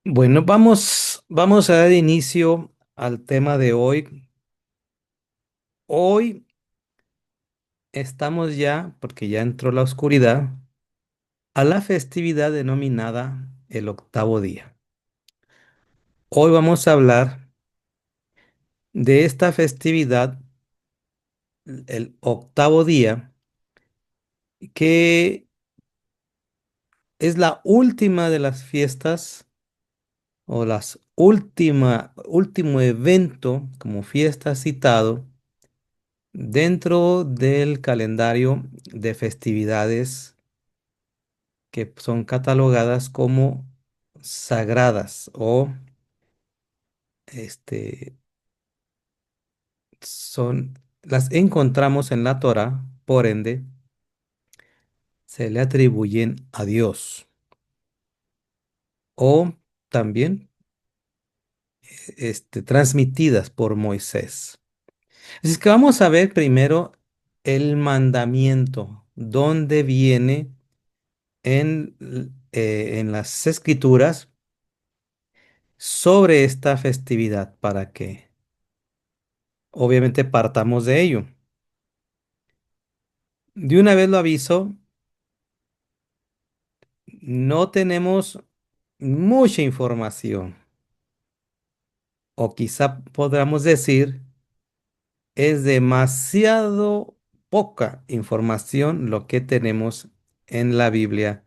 Bueno, vamos a dar inicio al tema de hoy. Hoy estamos ya, porque ya entró la oscuridad, a la festividad denominada el octavo día. Hoy vamos a hablar de esta festividad, el octavo día, que es la última de las fiestas o último evento como fiesta citado dentro del calendario de festividades que son catalogadas como sagradas o este, las encontramos en la Torá, por ende, se le atribuyen a Dios o también transmitidas por Moisés. Así es que vamos a ver primero el mandamiento, dónde viene en las escrituras sobre esta festividad, para que obviamente partamos de ello. De una vez lo aviso, no tenemos mucha información, o quizá podamos decir, es demasiado poca información lo que tenemos en la Biblia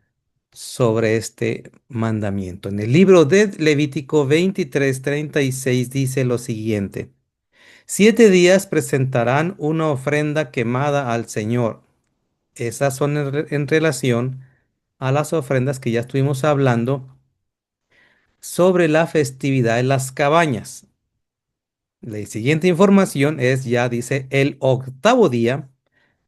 sobre este mandamiento. En el libro de Levítico 23:36 dice lo siguiente: 7 días presentarán una ofrenda quemada al Señor. Esas son en relación a las ofrendas que ya estuvimos hablando sobre la festividad de las cabañas. La siguiente información es, ya dice, el octavo día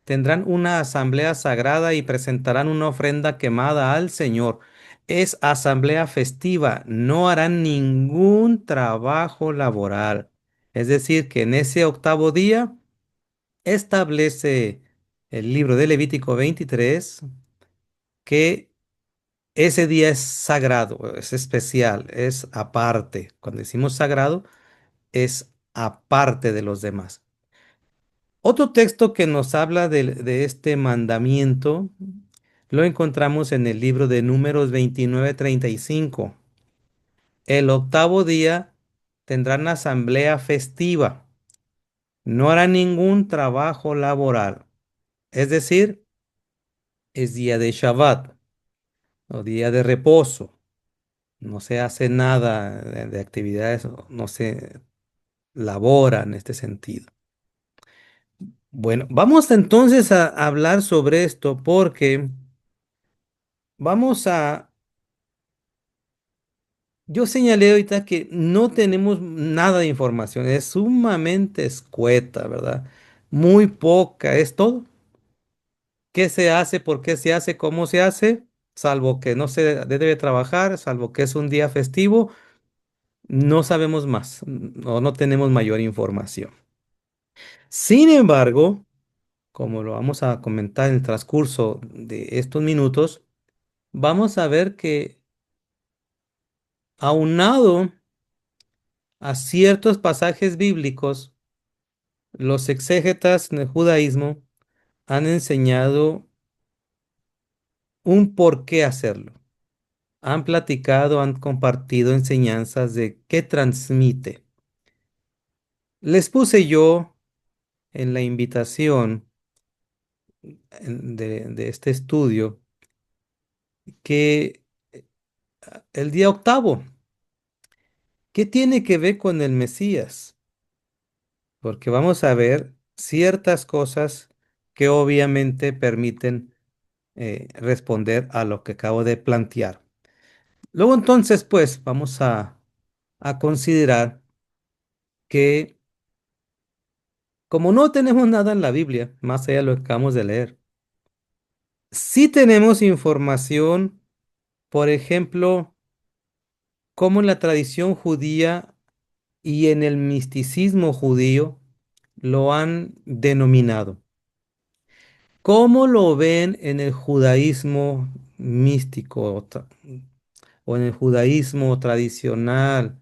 tendrán una asamblea sagrada y presentarán una ofrenda quemada al Señor. Es asamblea festiva, no harán ningún trabajo laboral. Es decir, que en ese octavo día establece el libro de Levítico 23 que ese día es sagrado, es especial, es aparte. Cuando decimos sagrado, es aparte de los demás. Otro texto que nos habla de este mandamiento lo encontramos en el libro de Números 29:35. El octavo día tendrán asamblea festiva, no hará ningún trabajo laboral. Es decir, es día de Shabbat o día de reposo. No se hace nada de actividades, no se labora en este sentido. Bueno, vamos entonces a hablar sobre esto porque vamos a... Yo señalé ahorita que no tenemos nada de información, es sumamente escueta, ¿verdad? Muy poca, es todo. ¿Qué se hace? ¿Por qué se hace? ¿Cómo se hace? Salvo que no se debe trabajar, salvo que es un día festivo, no sabemos más o no tenemos mayor información. Sin embargo, como lo vamos a comentar en el transcurso de estos minutos, vamos a ver que aunado a ciertos pasajes bíblicos, los exégetas en el judaísmo han enseñado un por qué hacerlo. Han platicado, han compartido enseñanzas de qué transmite. Les puse yo en la invitación de este estudio que el día octavo, ¿qué tiene que ver con el Mesías? Porque vamos a ver ciertas cosas que obviamente permiten responder a lo que acabo de plantear. Luego entonces, pues, vamos a considerar que como no tenemos nada en la Biblia, más allá de lo que acabamos de leer, sí tenemos información, por ejemplo, cómo en la tradición judía y en el misticismo judío lo han denominado. ¿Cómo lo ven en el judaísmo místico? o en el judaísmo tradicional,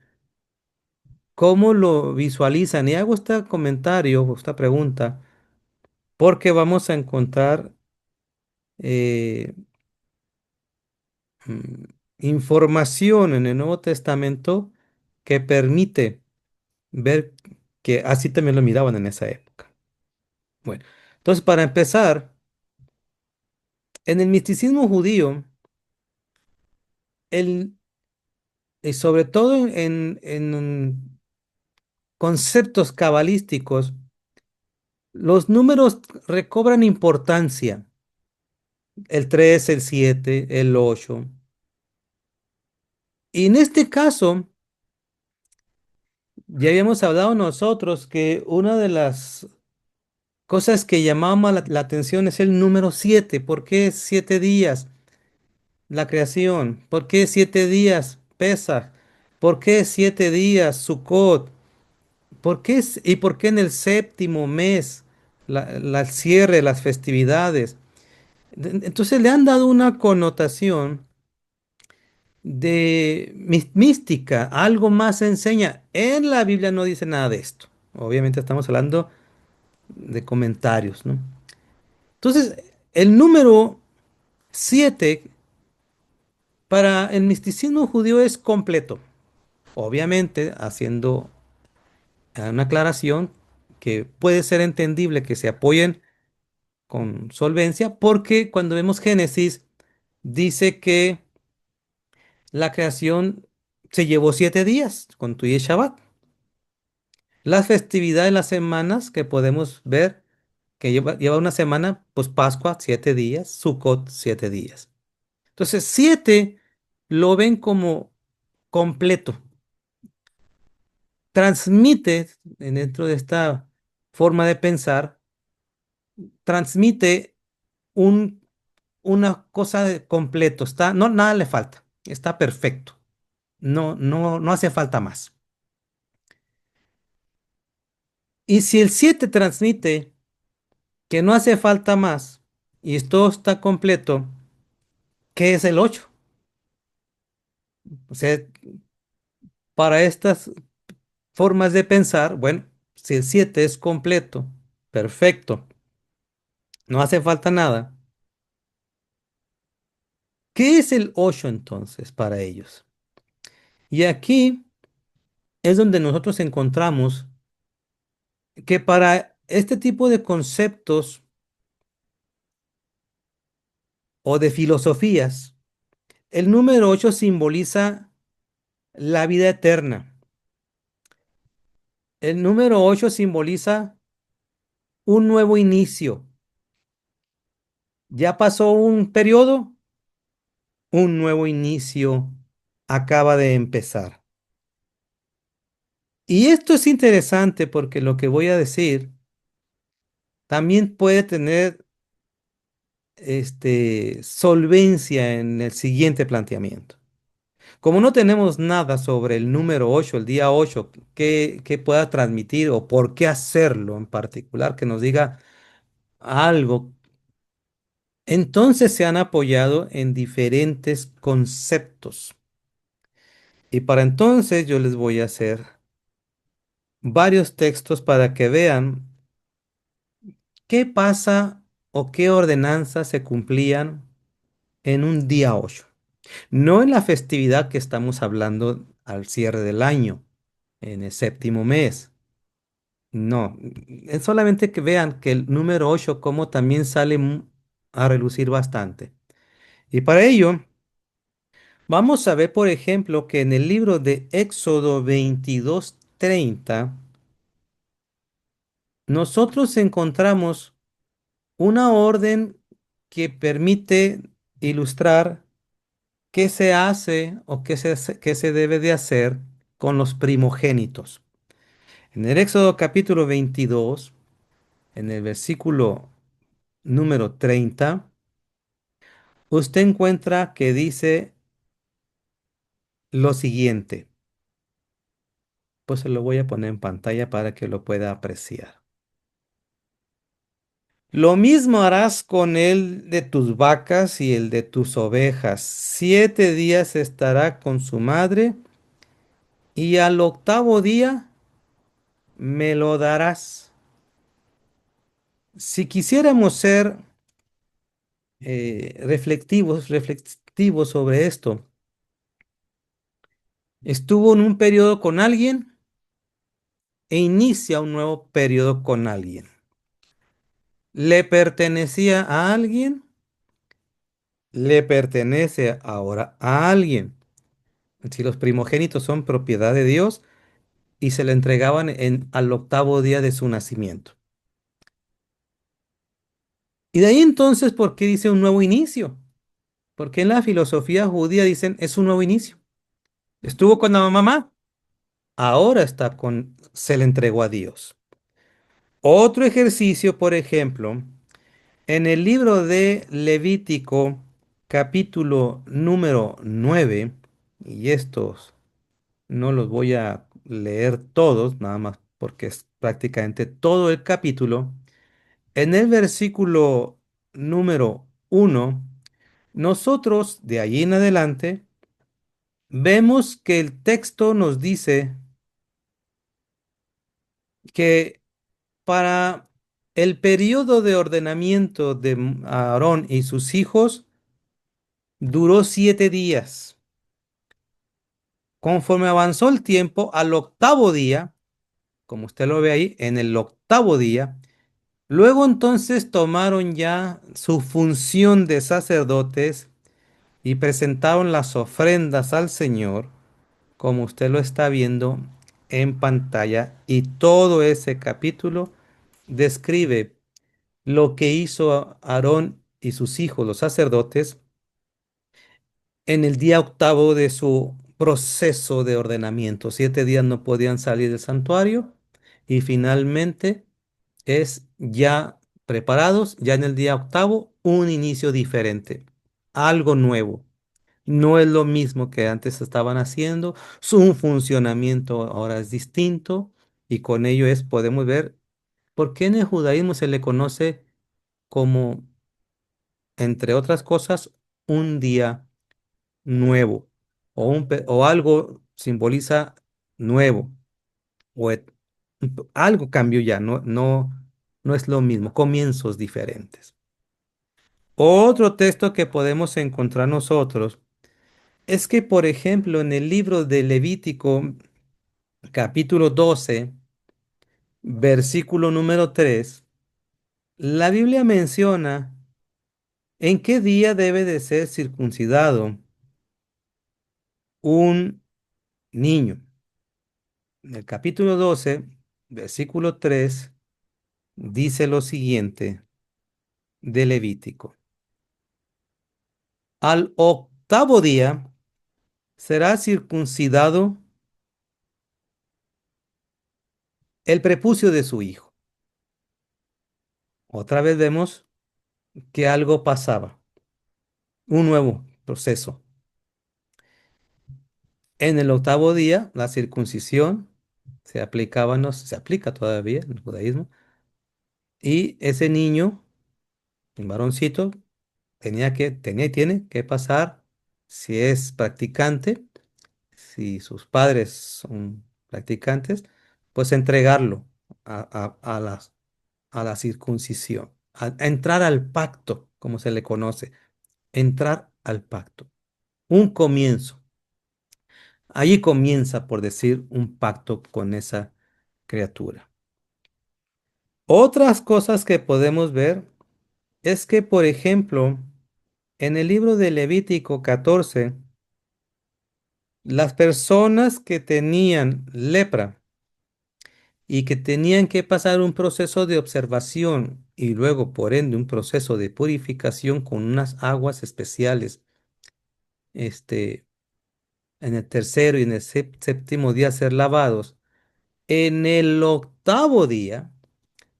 ¿cómo lo visualizan? Y hago este comentario, o esta pregunta, porque vamos a encontrar eh, mm, información en el Nuevo Testamento que permite ver que así también lo miraban en esa época. Bueno, entonces para empezar, en el misticismo judío, el, y sobre todo en conceptos cabalísticos, los números recobran importancia. El 3, el 7, el 8. Y en este caso, ya habíamos hablado nosotros que una de las cosas que llamaba la atención es el número 7. ¿Por qué 7 días la creación? ¿Por qué 7 días Pesaj? ¿Por qué 7 días Sukkot? ¿Y por qué en el séptimo mes el cierre, las festividades? Entonces le han dado una connotación de mística, algo más enseña. En la Biblia no dice nada de esto. Obviamente estamos hablando de comentarios, ¿no? Entonces, el número 7 para el misticismo judío es completo. Obviamente, haciendo una aclaración que puede ser entendible que se apoyen con solvencia, porque cuando vemos Génesis, dice que la creación se llevó 7 días, contuye Shabbat. Las festividades, las semanas que podemos ver, que lleva una semana, pues Pascua, 7 días, Sukkot, 7 días. Entonces, 7 lo ven como completo. Transmite, dentro de esta forma de pensar, transmite un, una cosa de completo. Está, no, nada le falta. Está perfecto. No, no, no hace falta más. Y si el 7 transmite que no hace falta más y todo está completo, ¿qué es el 8? O sea, para estas formas de pensar, bueno, si el 7 es completo, perfecto, no hace falta nada, ¿qué es el 8 entonces para ellos? Y aquí es donde nosotros encontramos que para este tipo de conceptos o de filosofías, el número 8 simboliza la vida eterna. El número 8 simboliza un nuevo inicio. Ya pasó un periodo, un nuevo inicio acaba de empezar. Y esto es interesante porque lo que voy a decir también puede tener solvencia en el siguiente planteamiento. Como no tenemos nada sobre el número 8, el día 8, que pueda transmitir o por qué hacerlo en particular, que nos diga algo, entonces se han apoyado en diferentes conceptos. Y para entonces yo les voy a hacer varios textos para que vean qué pasa o qué ordenanzas se cumplían en un día 8. No en la festividad que estamos hablando al cierre del año, en el séptimo mes. No, es solamente que vean que el número 8 como también sale a relucir bastante. Y para ello, vamos a ver, por ejemplo, que en el libro de Éxodo 22:30 nosotros encontramos una orden que permite ilustrar qué se hace o qué se debe de hacer con los primogénitos. En el Éxodo capítulo 22, en el versículo número 30, usted encuentra que dice lo siguiente. Pues se lo voy a poner en pantalla para que lo pueda apreciar. Lo mismo harás con el de tus vacas y el de tus ovejas. 7 días estará con su madre y al octavo día me lo darás. Si quisiéramos ser reflectivos sobre esto, estuvo en un periodo con alguien e inicia un nuevo periodo con alguien. Le pertenecía a alguien, le pertenece ahora a alguien. Si los primogénitos son propiedad de Dios y se le entregaban al octavo día de su nacimiento. Y de ahí entonces, ¿por qué dice un nuevo inicio? Porque en la filosofía judía dicen es un nuevo inicio. Estuvo con la mamá, ahora se le entregó a Dios. Otro ejercicio, por ejemplo, en el libro de Levítico, capítulo número 9, y estos no los voy a leer todos, nada más porque es prácticamente todo el capítulo. En el versículo número 1, nosotros de allí en adelante vemos que el texto nos dice que para el periodo de ordenamiento de Aarón y sus hijos duró 7 días. Conforme avanzó el tiempo, al octavo día, como usted lo ve ahí, en el octavo día, luego entonces tomaron ya su función de sacerdotes y presentaron las ofrendas al Señor, como usted lo está viendo en pantalla, y todo ese capítulo describe lo que hizo Aarón y sus hijos, los sacerdotes, en el día octavo de su proceso de ordenamiento. 7 días no podían salir del santuario y finalmente es ya preparados, ya en el día octavo, un inicio diferente, algo nuevo. No es lo mismo que antes estaban haciendo, su funcionamiento ahora es distinto y con ello podemos ver por qué en el judaísmo se le conoce como, entre otras cosas, un día nuevo o algo simboliza nuevo o algo cambió ya, no es lo mismo, comienzos diferentes. Otro texto que podemos encontrar nosotros es que, por ejemplo, en el libro de Levítico, capítulo 12, versículo número 3, la Biblia menciona en qué día debe de ser circuncidado un niño. En el capítulo 12, versículo 3, dice lo siguiente de Levítico. Al octavo día será circuncidado el prepucio de su hijo. Otra vez vemos que algo pasaba, un nuevo proceso. En el octavo día, la circuncisión se aplica todavía en el judaísmo, y ese niño, un varoncito, tenía y tiene que pasar, si es practicante, si sus padres son practicantes, pues entregarlo a la circuncisión, a entrar al pacto, como se le conoce, entrar al pacto, un comienzo. Allí comienza, por decir, un pacto con esa criatura. Otras cosas que podemos ver es que, por ejemplo, en el libro de Levítico 14, las personas que tenían lepra y que tenían que pasar un proceso de observación y luego, por ende, un proceso de purificación con unas aguas especiales, este, en el tercero y en el séptimo día ser lavados, en el octavo día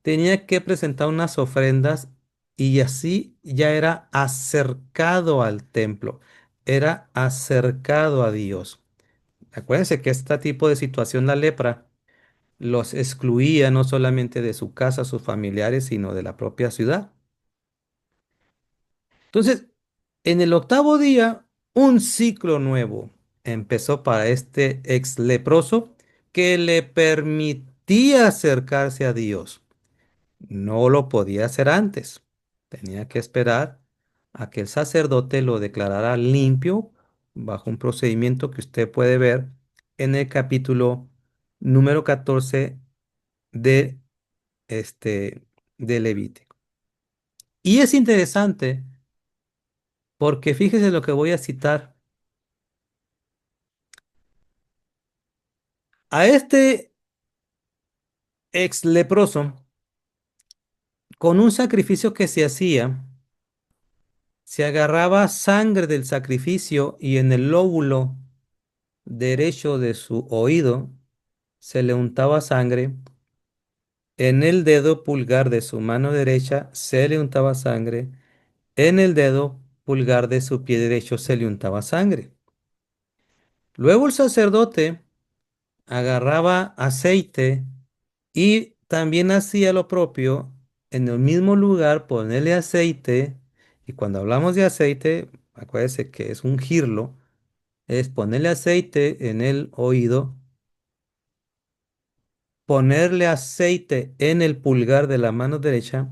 tenía que presentar unas ofrendas y así ya era acercado al templo, era acercado a Dios. Acuérdense que este tipo de situación, la lepra, los excluía no solamente de su casa, sus familiares, sino de la propia ciudad. Entonces, en el octavo día, un ciclo nuevo empezó para este ex leproso que le permitía acercarse a Dios. No lo podía hacer antes. Tenía que esperar a que el sacerdote lo declarara limpio bajo un procedimiento que usted puede ver en el capítulo número 14 de este de Levítico. Y es interesante porque fíjese lo que voy a citar. A este ex leproso, con un sacrificio que se hacía, se agarraba sangre del sacrificio y en el lóbulo derecho de su oído se le untaba sangre, en el dedo pulgar de su mano derecha se le untaba sangre, en el dedo pulgar de su pie derecho se le untaba sangre. Luego el sacerdote agarraba aceite y también hacía lo propio en el mismo lugar, ponerle aceite, y cuando hablamos de aceite, acuérdese que es ungirlo, es ponerle aceite en el oído, ponerle aceite en el pulgar de la mano derecha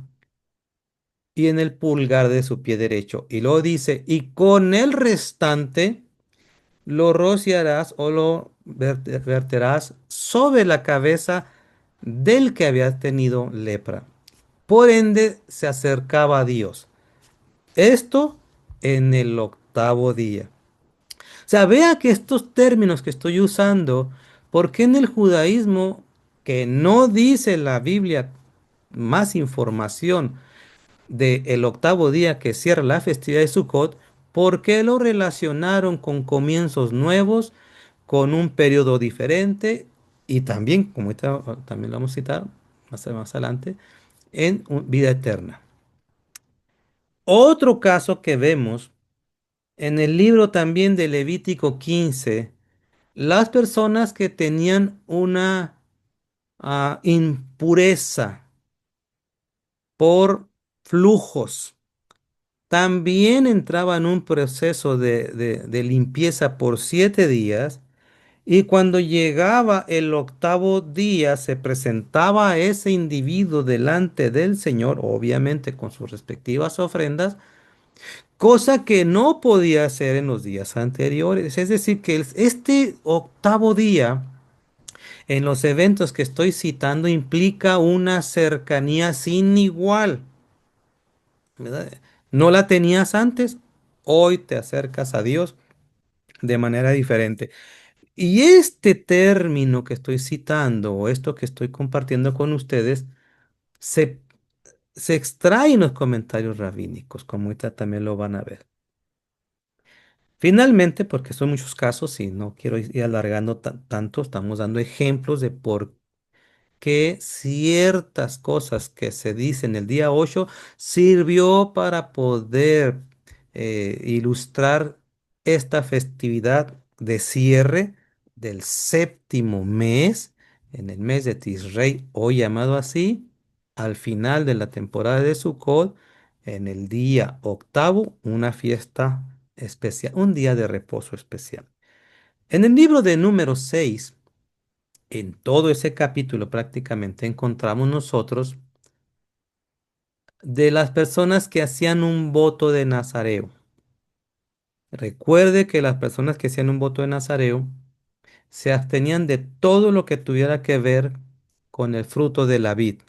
y en el pulgar de su pie derecho. Y luego dice, y con el restante lo rociarás o lo verterás sobre la cabeza del que había tenido lepra. Por ende, se acercaba a Dios. Esto en el octavo día. O sea, vea que estos términos que estoy usando, porque en el judaísmo, que no dice la Biblia más información del octavo día que cierra la festividad de Sukkot, ¿por qué lo relacionaron con comienzos nuevos, con un periodo diferente y también, como también lo vamos a citar más adelante, en vida eterna? Otro caso que vemos en el libro también de Levítico 15, las personas que tenían una impureza por flujos, también entraba en un proceso de limpieza por 7 días y cuando llegaba el octavo día se presentaba a ese individuo delante del Señor, obviamente con sus respectivas ofrendas, cosa que no podía hacer en los días anteriores. Es decir, que este octavo día en los eventos que estoy citando implica una cercanía sin igual, ¿verdad? No la tenías antes, hoy te acercas a Dios de manera diferente. Y este término que estoy citando o esto que estoy compartiendo con ustedes se, se extrae en los comentarios rabínicos, como ahorita también lo van a ver. Finalmente, porque son muchos casos y no quiero ir alargando tanto, estamos dando ejemplos de por que ciertas cosas que se dicen el día 8 sirvió para poder ilustrar esta festividad de cierre del séptimo mes, en el mes de Tisrei, hoy llamado así, al final de la temporada de Sukkot, en el día octavo, una fiesta especial, un día de reposo especial. En el libro de número 6 en todo ese capítulo prácticamente encontramos nosotros de las personas que hacían un voto de Nazareo. Recuerde que las personas que hacían un voto de Nazareo se abstenían de todo lo que tuviera que ver con el fruto de la vid.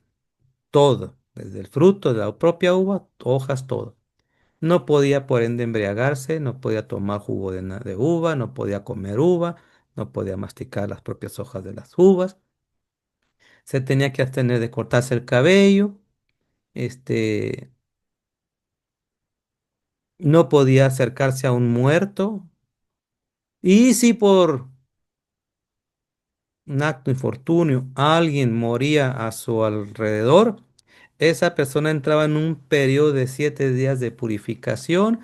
Todo, desde el fruto de la propia uva, hojas, todo. No podía por ende embriagarse, no podía tomar jugo de uva, no podía comer uva, no podía masticar las propias hojas de las uvas. Se tenía que abstener de cortarse el cabello, este, no podía acercarse a un muerto. Y si por un acto infortunio alguien moría a su alrededor, esa persona entraba en un periodo de 7 días de purificación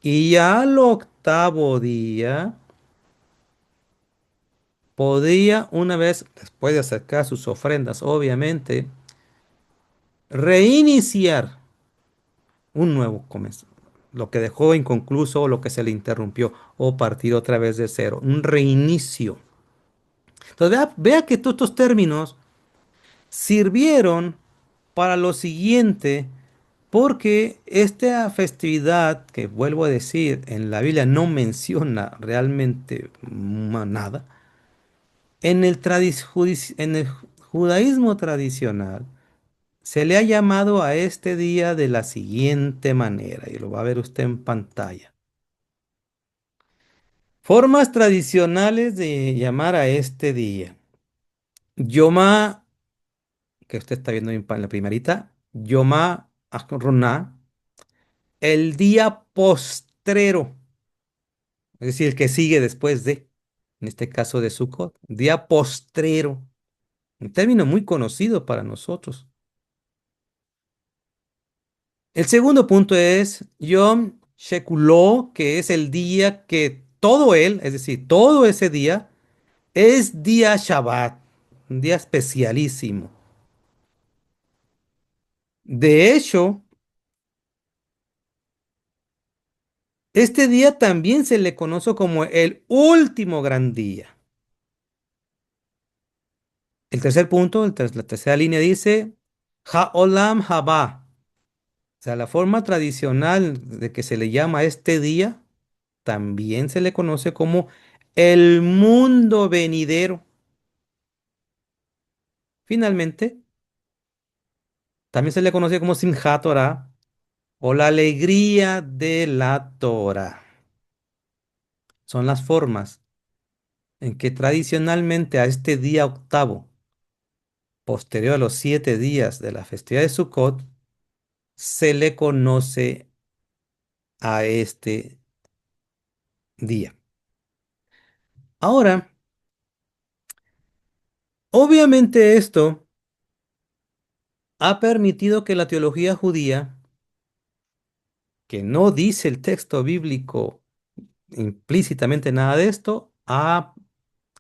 y al octavo día podía, una vez después de acercar sus ofrendas, obviamente, reiniciar un nuevo comienzo. Lo que dejó inconcluso, o lo que se le interrumpió, o partir otra vez de cero. Un reinicio. Entonces, vea que todos estos términos sirvieron para lo siguiente, porque esta festividad, que vuelvo a decir, en la Biblia no menciona realmente nada, en el judaísmo tradicional se le ha llamado a este día de la siguiente manera, y lo va a ver usted en pantalla. Formas tradicionales de llamar a este día. Yomá, que usted está viendo en la primerita, Yomá Asroná, el día postrero, es decir, el que sigue después de, en este caso de Sukkot, día postrero, un término muy conocido para nosotros. El segundo punto es Yom Shekuló, que es el día que todo él, es decir, todo ese día, es día Shabbat, un día especialísimo. De hecho, este día también se le conoce como el último gran día. El tercer punto, la tercera línea dice Ha'olam Haba. O sea, la forma tradicional de que se le llama a este día también se le conoce como el mundo venidero. Finalmente, también se le conoce como Simchat Torah o la alegría de la Torah. Son las formas en que tradicionalmente a este día octavo, posterior a los 7 días de la festividad de Sukkot, se le conoce a este día. Ahora, obviamente esto ha permitido que la teología judía, que no dice el texto bíblico implícitamente nada de esto,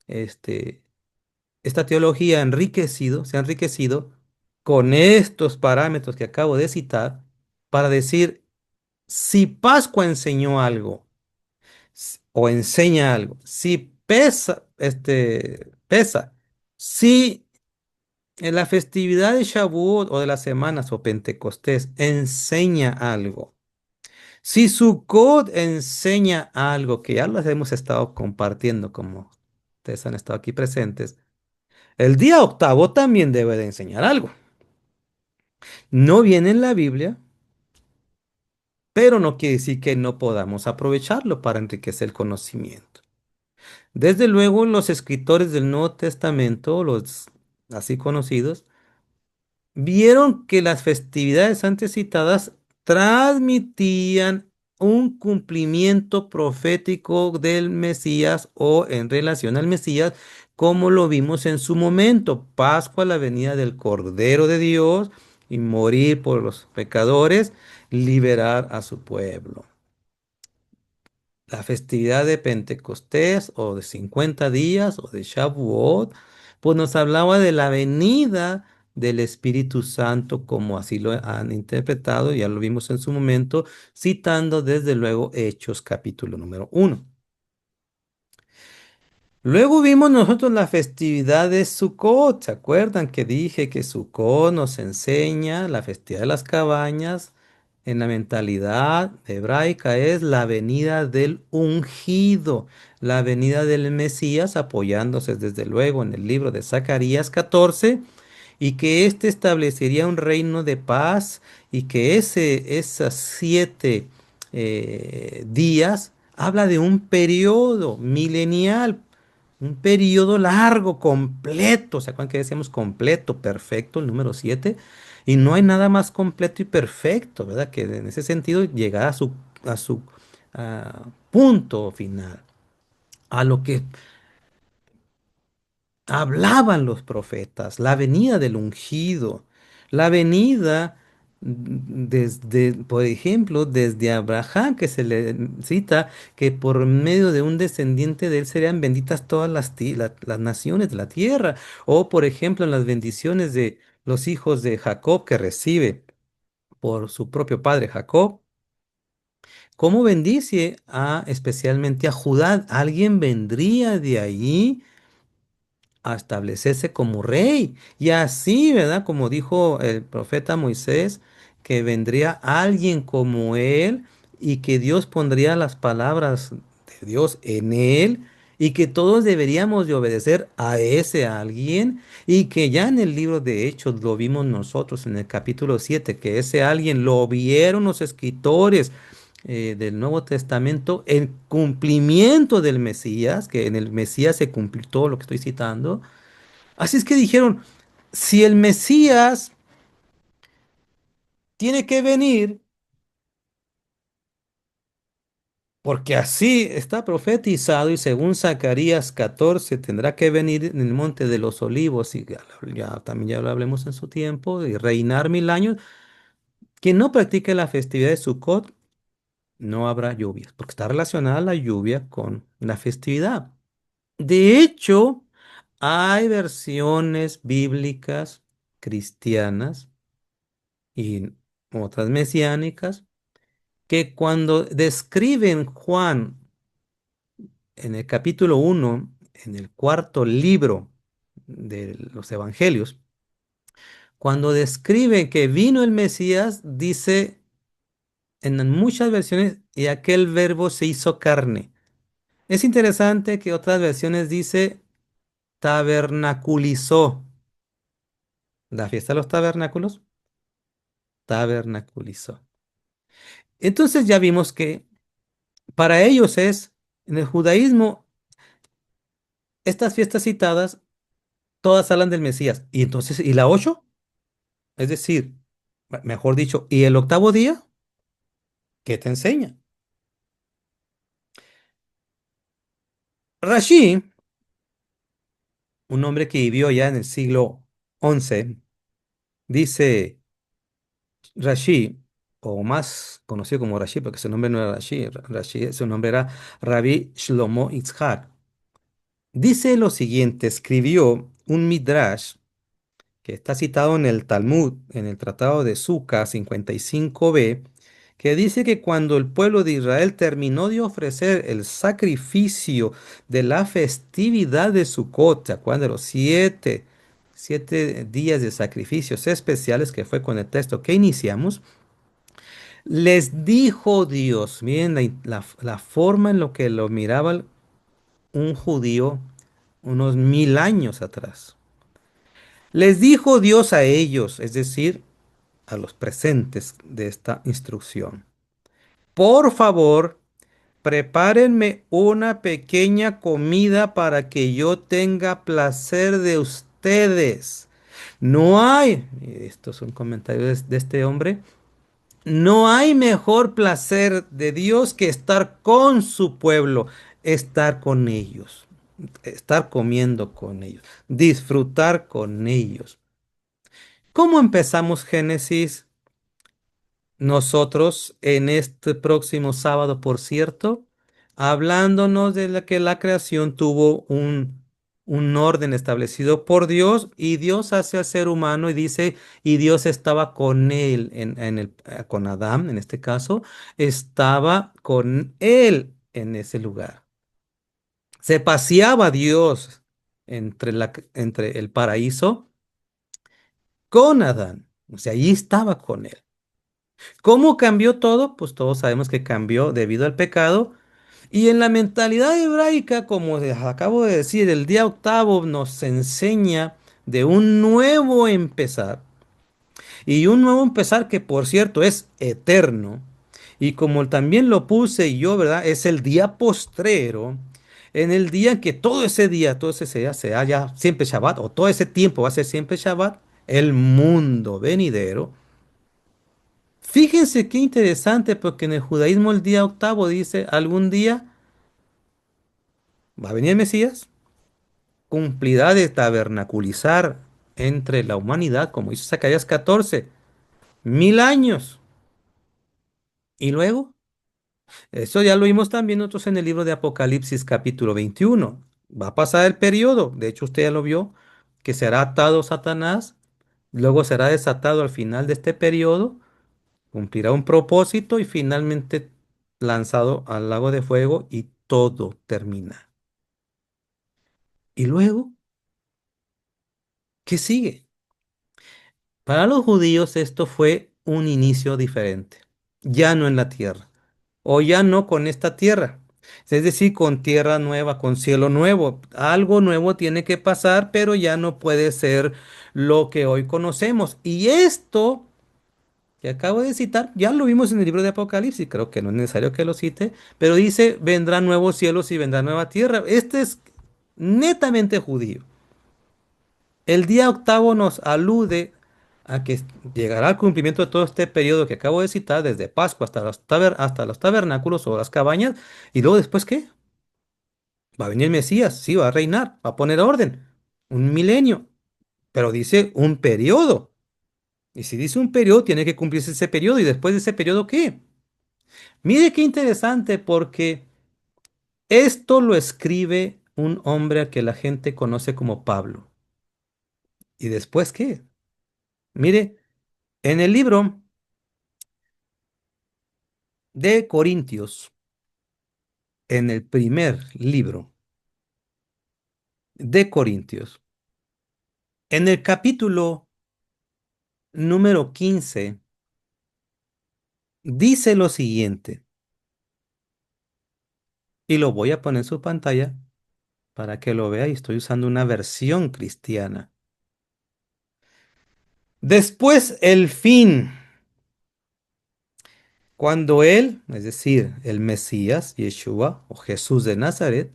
este, esta teología se ha enriquecido con estos parámetros que acabo de citar para decir, si Pascua enseñó algo o enseña algo, si pesa, si en la festividad de Shavuot o de las semanas o Pentecostés enseña algo, si Sukkot enseña algo, que ya los hemos estado compartiendo como ustedes han estado aquí presentes, el día octavo también debe de enseñar algo. No viene en la Biblia, pero no quiere decir que no podamos aprovecharlo para enriquecer el conocimiento. Desde luego, los escritores del Nuevo Testamento, los así conocidos, vieron que las festividades antes citadas transmitían un cumplimiento profético del Mesías o en relación al Mesías, como lo vimos en su momento. Pascua, la venida del Cordero de Dios y morir por los pecadores, liberar a su pueblo. La festividad de Pentecostés o de 50 días o de Shavuot, pues nos hablaba de la venida del Espíritu Santo, como así lo han interpretado, ya lo vimos en su momento, citando desde luego Hechos capítulo número 1. Luego vimos nosotros la festividad de Sukkot. ¿Se acuerdan que dije que Sukkot nos enseña la festividad de las cabañas? En la mentalidad hebraica es la venida del ungido, la venida del Mesías, apoyándose desde luego en el libro de Zacarías 14, y que éste establecería un reino de paz y que esas 7 días habla de un periodo milenial, un periodo largo, completo. ¿Se acuerdan que decíamos completo, perfecto, el número 7? Y no hay nada más completo y perfecto, ¿verdad? Que en ese sentido llegar a su punto final, a lo que hablaban los profetas, la venida del ungido, la venida Desde, por ejemplo, desde Abraham, que se le cita que por medio de un descendiente de él serían benditas todas las naciones de la tierra. O, por ejemplo, en las bendiciones de los hijos de Jacob que recibe por su propio padre Jacob. ¿Cómo bendice especialmente a Judá? Alguien vendría de ahí a establecerse como rey. Y así, ¿verdad? Como dijo el profeta Moisés, que vendría alguien como él y que Dios pondría las palabras de Dios en él y que todos deberíamos de obedecer a ese alguien y que ya en el libro de Hechos lo vimos nosotros en el capítulo 7 que ese alguien lo vieron los escritores del Nuevo Testamento, el cumplimiento del Mesías, que en el Mesías se cumplió todo lo que estoy citando. Así es que dijeron, si el Mesías tiene que venir, porque así está profetizado y según Zacarías 14 tendrá que venir en el monte de los olivos, y también ya lo hablemos en su tiempo, y reinar 1000 años, quien no practique la festividad de Sukkot, no habrá lluvias, porque está relacionada la lluvia con la festividad. De hecho, hay versiones bíblicas cristianas y otras mesiánicas que cuando describen Juan en el capítulo 1, en el cuarto libro de los Evangelios, cuando describen que vino el Mesías, dice en muchas versiones, y aquel verbo se hizo carne. Es interesante que otras versiones dice tabernaculizó. La fiesta de los tabernáculos, tabernaculizó. Entonces ya vimos que para ellos en el judaísmo, estas fiestas citadas todas hablan del Mesías. Y entonces, ¿y la 8? Es decir, mejor dicho, ¿y el octavo día? ¿Qué te enseña? Rashi, un hombre que vivió ya en el siglo XI, dice Rashi, o más conocido como Rashi, porque su nombre no era Rashi, Rashi, su nombre era Rabbi Shlomo Yitzhak. Dice lo siguiente, escribió un midrash que está citado en el Talmud, en el Tratado de Suca 55b, que dice que cuando el pueblo de Israel terminó de ofrecer el sacrificio de la festividad de Sukkot, ¿se acuerdan de los siete días de sacrificios especiales que fue con el texto que iniciamos? Les dijo Dios, miren la forma en lo que lo miraba un judío unos 1000 años atrás. Les dijo Dios a ellos, es decir, a los presentes de esta instrucción. Por favor, prepárenme una pequeña comida para que yo tenga placer de ustedes. No hay, estos son comentarios de este hombre, no hay mejor placer de Dios que estar con su pueblo, estar con ellos, estar comiendo con ellos, disfrutar con ellos. ¿Cómo empezamos Génesis? Nosotros en este próximo sábado, por cierto, hablándonos de que la creación tuvo un orden establecido por Dios y Dios hace al ser humano y dice, y Dios estaba con él, con Adán en este caso, estaba con él en ese lugar. Se paseaba Dios entre el paraíso con Adán, o sea, allí estaba con él. ¿Cómo cambió todo? Pues todos sabemos que cambió debido al pecado. Y en la mentalidad hebraica, como les acabo de decir, el día octavo nos enseña de un nuevo empezar. Y un nuevo empezar que, por cierto, es eterno. Y como también lo puse yo, ¿verdad? Es el día postrero. En el día que todo ese día se haya siempre Shabbat, o todo ese tiempo va a ser siempre Shabbat, el mundo venidero. Fíjense qué interesante, porque en el judaísmo el día octavo dice, algún día va a venir el Mesías, cumplirá de tabernaculizar entre la humanidad, como hizo Zacarías 14. 1000 años. ¿Y luego? Eso ya lo vimos también nosotros en el libro de Apocalipsis capítulo 21. Va a pasar el periodo, de hecho usted ya lo vio, que será atado Satanás, luego será desatado al final de este periodo, cumplirá un propósito y finalmente lanzado al lago de fuego y todo termina. ¿Y luego qué sigue? Para los judíos esto fue un inicio diferente, ya no en la tierra, o ya no con esta tierra, es decir, con tierra nueva, con cielo nuevo. Algo nuevo tiene que pasar, pero ya no puede ser lo que hoy conocemos. Y esto que acabo de citar, ya lo vimos en el libro de Apocalipsis, creo que no es necesario que lo cite, pero dice, vendrán nuevos cielos y vendrá nueva tierra. Este es netamente judío. El día octavo nos alude a que llegará al cumplimiento de todo este periodo que acabo de citar, desde Pascua hasta los tabernáculos o las cabañas, y luego después ¿qué? Va a venir el Mesías, sí, va a reinar, va a poner orden, un milenio, pero dice un periodo. Y si dice un periodo, tiene que cumplirse ese periodo, y después de ese periodo ¿qué? Mire qué interesante, porque esto lo escribe un hombre al que la gente conoce como Pablo. ¿Y después qué? Mire, en el libro de Corintios, en el primer libro de Corintios, en el capítulo número 15, dice lo siguiente, y lo voy a poner en su pantalla para que lo vea, y estoy usando una versión cristiana. Después el fin, cuando él, es decir, el Mesías, Yeshua o Jesús de Nazaret,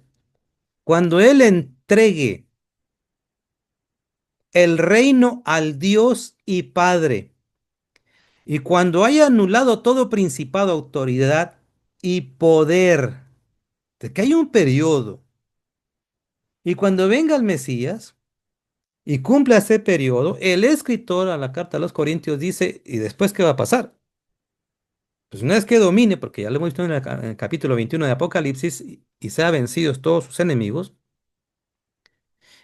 cuando él entregue el reino al Dios y Padre, y cuando haya anulado todo principado, autoridad y poder, de que hay un periodo, y cuando venga el Mesías y cumpla ese periodo, el escritor a la carta a los Corintios dice, ¿y después qué va a pasar? Pues una vez que domine, porque ya lo hemos visto en el capítulo 21 de Apocalipsis, y sea vencidos todos sus enemigos,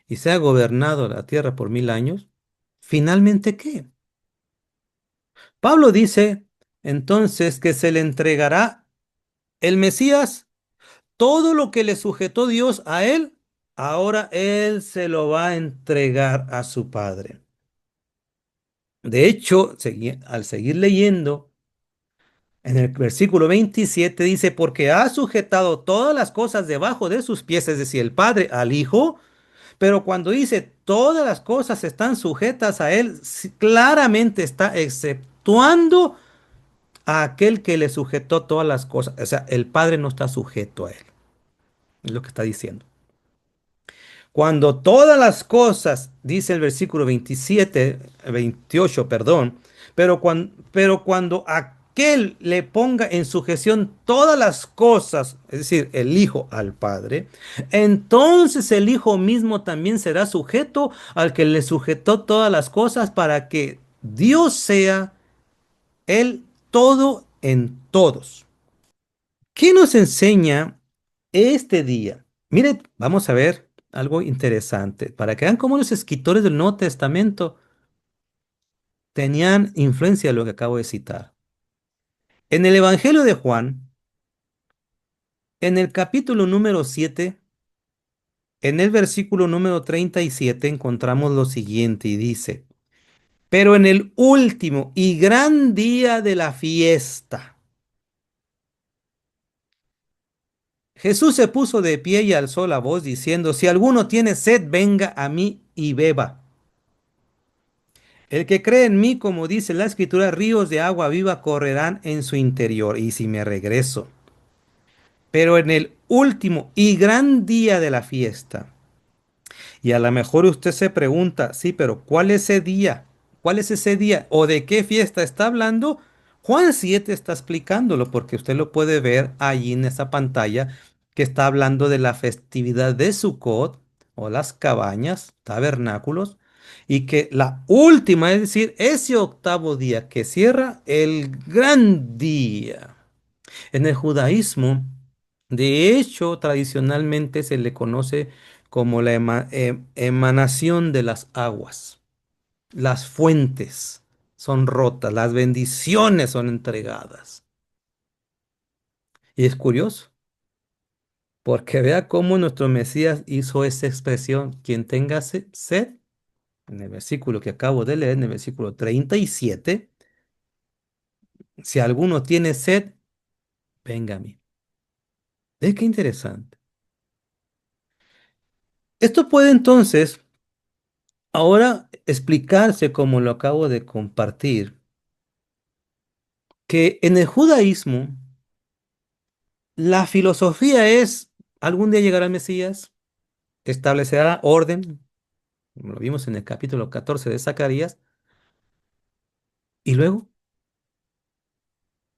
y sea gobernado la tierra por 1000 años, ¿finalmente qué? Pablo dice entonces que se le entregará el Mesías. Todo lo que le sujetó Dios a él, ahora él se lo va a entregar a su Padre. De hecho, al seguir leyendo, en el versículo 27 dice, porque ha sujetado todas las cosas debajo de sus pies, es decir, el Padre al Hijo, pero cuando dice todas las cosas están sujetas a él, sí, claramente está exceptuando a aquel que le sujetó todas las cosas. O sea, el Padre no está sujeto a él, es lo que está diciendo. Cuando todas las cosas, dice el versículo 27, 28, perdón, pero cuando aquel le ponga en sujeción todas las cosas, es decir, el Hijo al Padre, entonces el Hijo mismo también será sujeto al que le sujetó todas las cosas para que Dios sea el todo en todos. ¿Qué nos enseña este día? Mire, vamos a ver algo interesante para que vean cómo los escritores del Nuevo Testamento tenían influencia de lo que acabo de citar. En el Evangelio de Juan, en el capítulo número 7, en el versículo número 37, encontramos lo siguiente y dice, pero en el último y gran día de la fiesta, Jesús se puso de pie y alzó la voz diciendo, si alguno tiene sed, venga a mí y beba. El que cree en mí, como dice la escritura, ríos de agua viva correrán en su interior. Y si me regreso. Pero en el último y gran día de la fiesta. Y a lo mejor usted se pregunta, sí, pero ¿cuál es ese día? ¿Cuál es ese día? ¿O de qué fiesta está hablando? Juan 7 está explicándolo porque usted lo puede ver allí en esa pantalla que está hablando de la festividad de Sucot o las cabañas, tabernáculos, y que la última, es decir, ese octavo día que cierra el gran día. En el judaísmo, de hecho, tradicionalmente se le conoce como la emanación de las aguas. Las fuentes son rotas, las bendiciones son entregadas. Y es curioso, porque vea cómo nuestro Mesías hizo esa expresión, quien tenga sed, en el versículo que acabo de leer, en el versículo 37, si alguno tiene sed, venga a mí. ¿Ves qué interesante? Esto puede entonces ahora explicarse, como lo acabo de compartir, que en el judaísmo la filosofía es, algún día llegará el Mesías, establecerá orden, como lo vimos en el capítulo 14 de Zacarías, y luego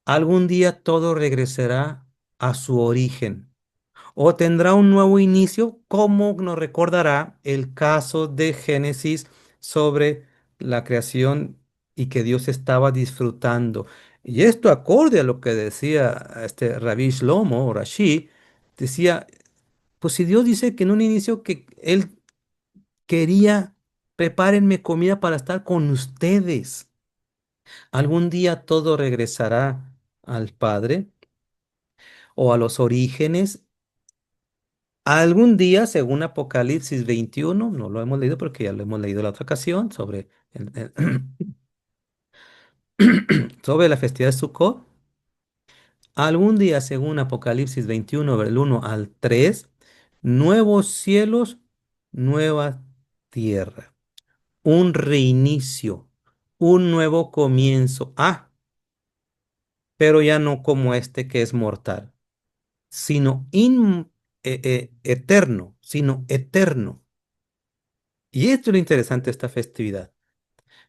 algún día todo regresará a su origen o tendrá un nuevo inicio, como nos recordará el caso de Génesis sobre la creación y que Dios estaba disfrutando. Y esto acorde a lo que decía este Rabbi Shlomo o Rashi, decía, pues si Dios dice que en un inicio que Él quería, prepárenme comida para estar con ustedes. Algún día todo regresará al Padre o a los orígenes. Algún día, según Apocalipsis 21, no lo hemos leído porque ya lo hemos leído la otra ocasión, sobre, sobre la festividad de Sukkot. Algún día, según Apocalipsis 21, del 1 al 3, nuevos cielos, nueva tierra, un reinicio, un nuevo comienzo. Ah, pero ya no como este que es mortal, sino eterno, sino eterno. Y esto es lo interesante de esta festividad,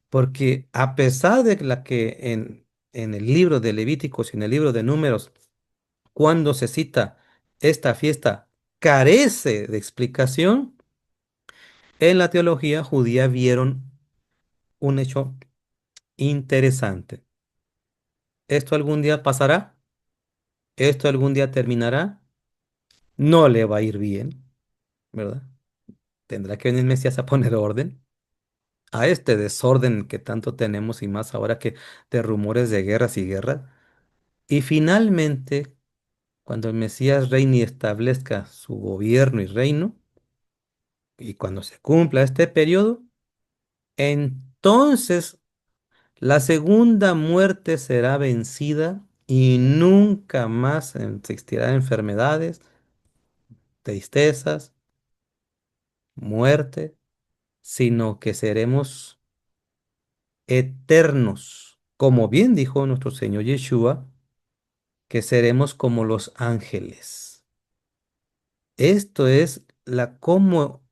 porque a pesar de la que en el libro de Levíticos y en el libro de Números, cuando se cita esta fiesta, carece de explicación, en la teología judía vieron un hecho interesante. ¿Esto algún día pasará? ¿Esto algún día terminará? No le va a ir bien, ¿verdad? Tendrá que venir el Mesías a poner orden a este desorden que tanto tenemos y más ahora que de rumores de guerras y guerras. Y finalmente, cuando el Mesías reine y establezca su gobierno y reino, y cuando se cumpla este periodo, entonces la segunda muerte será vencida y nunca más existirán enfermedades, tristezas, muerte, sino que seremos eternos, como bien dijo nuestro Señor Yeshua, que seremos como los ángeles. Esto es la cómo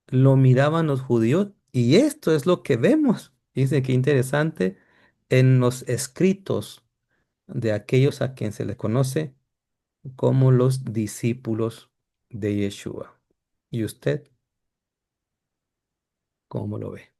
lo miraban los judíos y esto es lo que vemos. Dice que interesante en los escritos de aquellos a quien se les conoce como los discípulos de Yeshua. ¿Y usted cómo lo ve?